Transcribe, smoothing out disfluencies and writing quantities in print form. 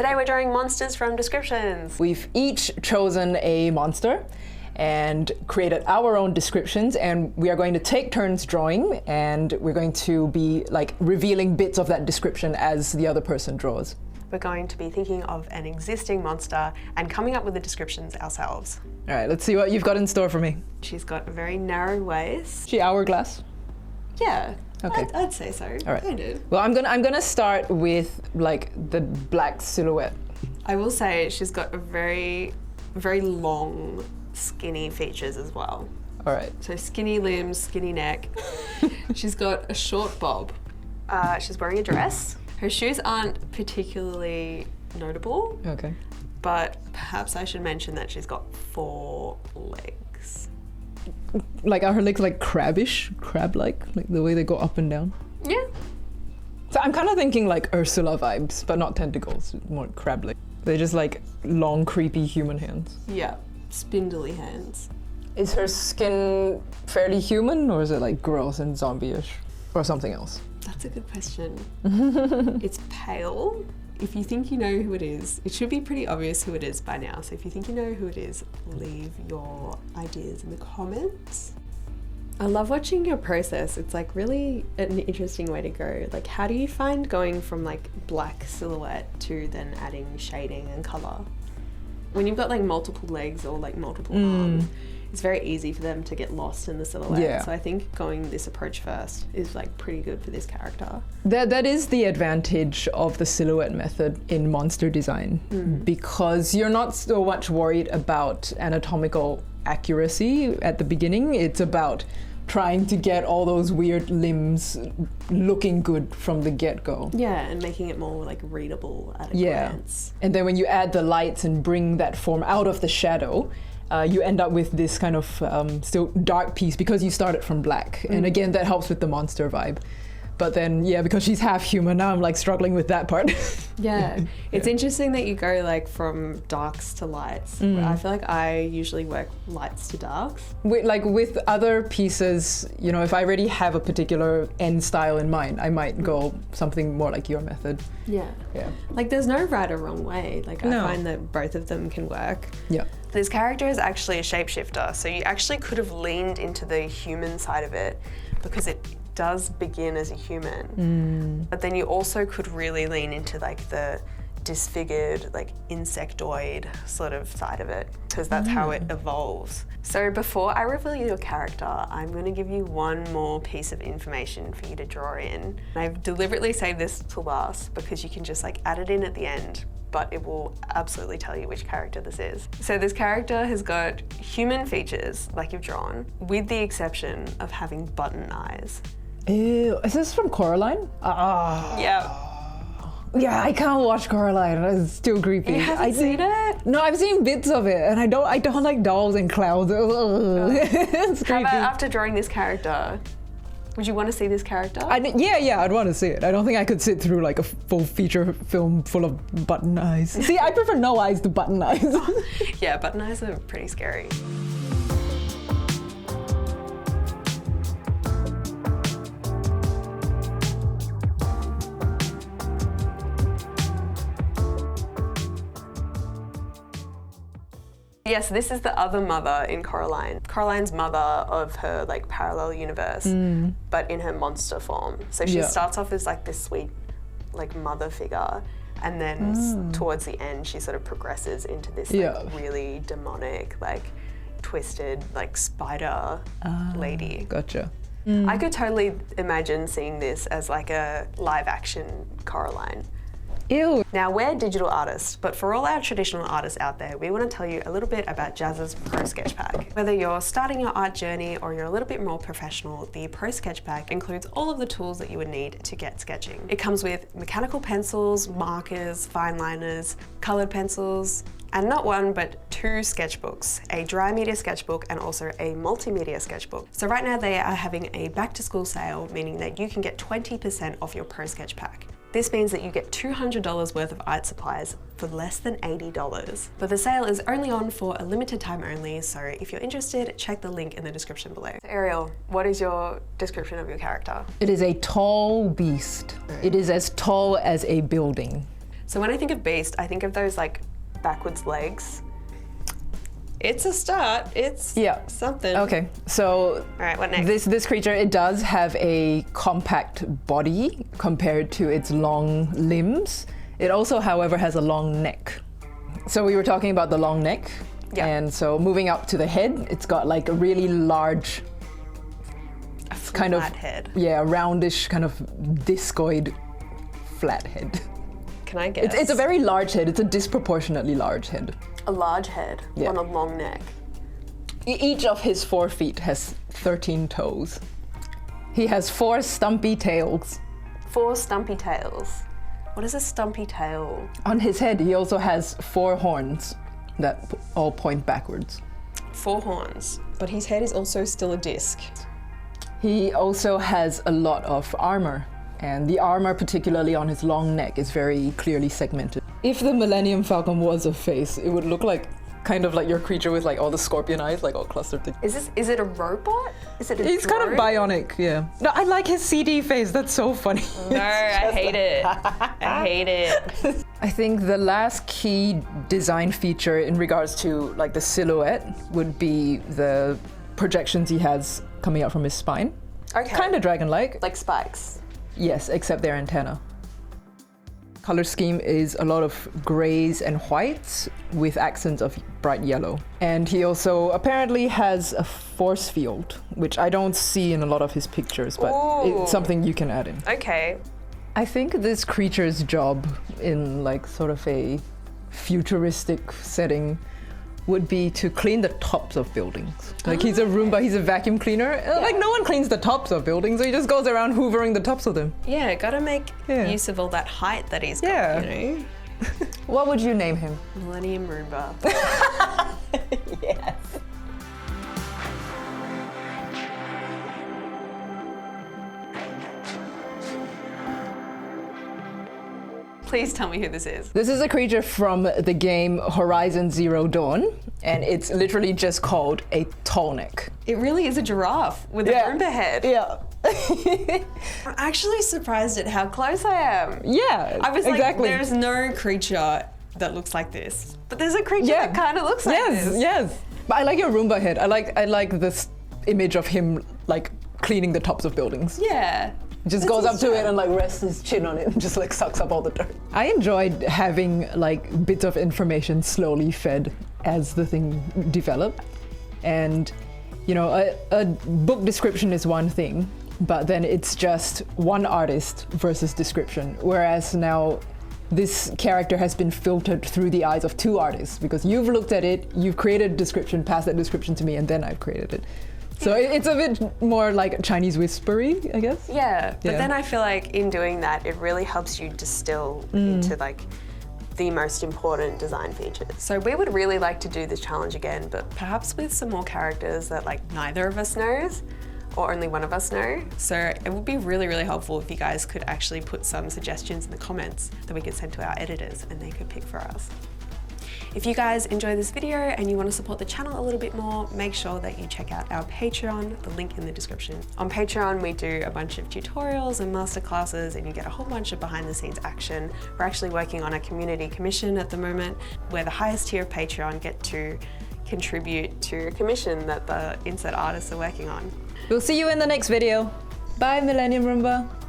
Today we're drawing monsters from descriptions. We've each chosen a monster and created our own descriptions, and we are going to take turns drawing, and we're going to be like revealing bits of that description as the other person draws. We're going to be thinking of an existing monster and coming up with the descriptions ourselves. All right, let's see what you've got in store for me. She's got a very narrow waist. She hourglass? Yeah, Okay. I'd say so. All right. Kind of. Well, I'm gonna start with like the black silhouette. I will say she's got a very, very long, skinny features as well. All right. So skinny limbs, skinny neck. She's got a short bob. She's wearing a dress. Her shoes aren't particularly notable, Okay. but perhaps I should mention that she's got 4 legs. Like are her legs like crab-ish, crab-like the way they go up and down? Yeah. So I'm kind of thinking like Ursula vibes, but not tentacles, more crab-like. They're just like long, creepy human hands. Yeah, spindly hands. Is her skin fairly human, or is it like gross and zombie-ish, or something else? That's a good question. It's pale. If you think you know who it is, it should be pretty obvious who it is by now. So if you think you know who it is, leave your ideas in the comments. I love watching your process. It's like really an interesting way to go. Like, how do you find going from like black silhouette to then adding shading and color? When you've got like multiple legs or like multiple arms, it's very easy for them to get lost in the silhouette. Yeah. So I think going this approach first is like pretty good for this character. That is the advantage of the silhouette method in monster design, because you're not so much worried about anatomical accuracy at the beginning. It's about trying to get all those weird limbs looking good from the get-go. Yeah, and making it more like readable at a glance. And then when you add the lights and bring that form out of the shadow, you end up with this kind of still dark piece because you started from black. And again, that helps with the monster vibe. But then, yeah, because she's half human, now I'm like struggling with that part. Yeah, it's interesting that you go like from darks to lights. I feel like I usually work lights to darks. With other pieces, you know, if I already have a particular end style in mind, I might go something more like your method. Yeah. Yeah. Like there's no right or wrong way. Like No. I find that both of them can work. Yeah. This character is actually a shapeshifter, so you actually could have leaned into the human side of it because it does begin as a human. But then you also could really lean into like the disfigured, like insectoid sort of side of it, because that's how it evolves. So before I reveal your character, I'm going to give you one more piece of information for you to draw in. I've deliberately saved this to last because you can just like add it in at the end, but it will absolutely tell you which character this is. So this character has got human features like you've drawn, with the exception of having button eyes. Ew, is this from Coraline? Ah. Yeah. Yeah, I can't watch Coraline. It's too creepy. You haven't seen it? No, I've seen bits of it, and I don't like dolls and clowns. It's How creepy. about after drawing this character, would you want to see this character? Yeah, I'd want to see it. I don't think I could sit through like a full feature film full of button eyes. See, I prefer no eyes to button eyes. Yeah, button eyes are pretty scary. Yes, this is the other mother in Coraline. Coraline's mother of her like parallel universe, but in her monster form. So she starts off as like this sweet like mother figure, and then towards the end she sort of progresses into this like really demonic, like twisted, like spider lady. Gotcha. I could totally imagine seeing this as like a live action Coraline. Ew. Now, we're digital artists, but for all our traditional artists out there, we want to tell you a little bit about Jazz's Pro Sketch Pack. Whether you're starting your art journey or you're a little bit more professional, the Pro Sketch Pack includes all of the tools that you would need to get sketching. It comes with mechanical pencils, markers, fine liners, colored pencils, and not one, but 2 sketchbooks, a dry media sketchbook and also a multimedia sketchbook. So right now they are having a back to school sale, meaning that you can get 20% off your Pro Sketch Pack. This means that you get $200 worth of art supplies for less than $80. But the sale is only on for a limited time only, so if you're interested, check the link in the description below. So Ariel, what is your description of your character? It is a tall beast. It is as tall as a building. So when I think of beast, I think of those like backwards legs. It's a start. It's something. Okay, so All right, what next? this creature, it does have a compact body compared to its long limbs. It also, however, has a long neck. So we were talking about the long neck. Yeah. And so moving up to the head, it's got like a really large, kind of Flat head. yeah, roundish kind of discoid flat head. Can I guess? It's a very large head. It's a disproportionately large head. a large head Yeah. on a long neck. Each of his 4 feet has 13 toes. He has 4 stumpy tails. 4 stumpy tails. What is a stumpy tail? On his head, he also has 4 horns that all point backwards. 4 horns. But his head is also still a disc. He also has a lot of armor, and the armor, particularly on his long neck, is very clearly segmented. If the Millennium Falcon was a face, it would look like kind of like your creature with like all the scorpion eyes, like all clustered together. Is it a robot? Is it a He's kind of drone? bionic, yeah. No, I like his CD face. That's so funny. No, I hate it. I hate it. I think the last key design feature in regards to like the silhouette would be the projections he has coming out from his spine. Okay. Kind of dragon-like. Like spikes. Yes, except their antenna. Color scheme is a lot of grays and whites with accents of bright yellow. And he also apparently has a force field, which I don't see in a lot of his pictures, but Ooh. it's something you can add in. Okay. I think this creature's job in like sort of a futuristic setting would be to clean the tops of buildings. Like he's a Roomba, he's a vacuum cleaner. Like no one cleans the tops of buildings, so he just goes around hoovering the tops of them. Yeah, gotta make Yeah. use of all that height that he's got, Yeah. you know? What would you name him? Millennium Roomba. Yes. Please tell me who this is. This is a creature from the game Horizon Zero Dawn, and it's literally just called a tall neck. It really is a giraffe with a Roomba head. Yeah. I'm actually surprised at how close I am. Yeah, I was exactly. like, there's no creature that looks like this. But there's a creature Yeah. that kind of looks like Yes, this. yes. But I like your Roomba head. I like this image of him like cleaning the tops of buildings. Yeah. Just This goes is up to true. it and like rests his chin on it and just like sucks up all the dirt. I enjoyed having like bits of information slowly fed as the thing developed. And you know, a book description is one thing, but then it's just one artist versus description. Whereas now this character has been filtered through the eyes of 2 artists because you've looked at it, you've created a description, passed that description to me, and then I've created it. So it's a bit more like Chinese whispery, I guess. Yeah, but Yeah. then I feel like in doing that, it really helps you distill into like the most important design features. So we would really like to do this challenge again, but perhaps with some more characters that like neither of us knows or only one of us know. So it would be really, really helpful if you guys could actually put some suggestions in the comments that we could send to our editors and they could pick for us. If you guys enjoy this video and you want to support the channel a little bit more, make sure that you check out our Patreon, the link in the description. On Patreon, we do a bunch of tutorials and masterclasses and you get a whole bunch of behind the scenes action. We're actually working on a community commission at the moment where the highest tier of Patreon get to contribute to a commission that the inset artists are working on. We'll see you in the next video. Bye, Millennium Roomba.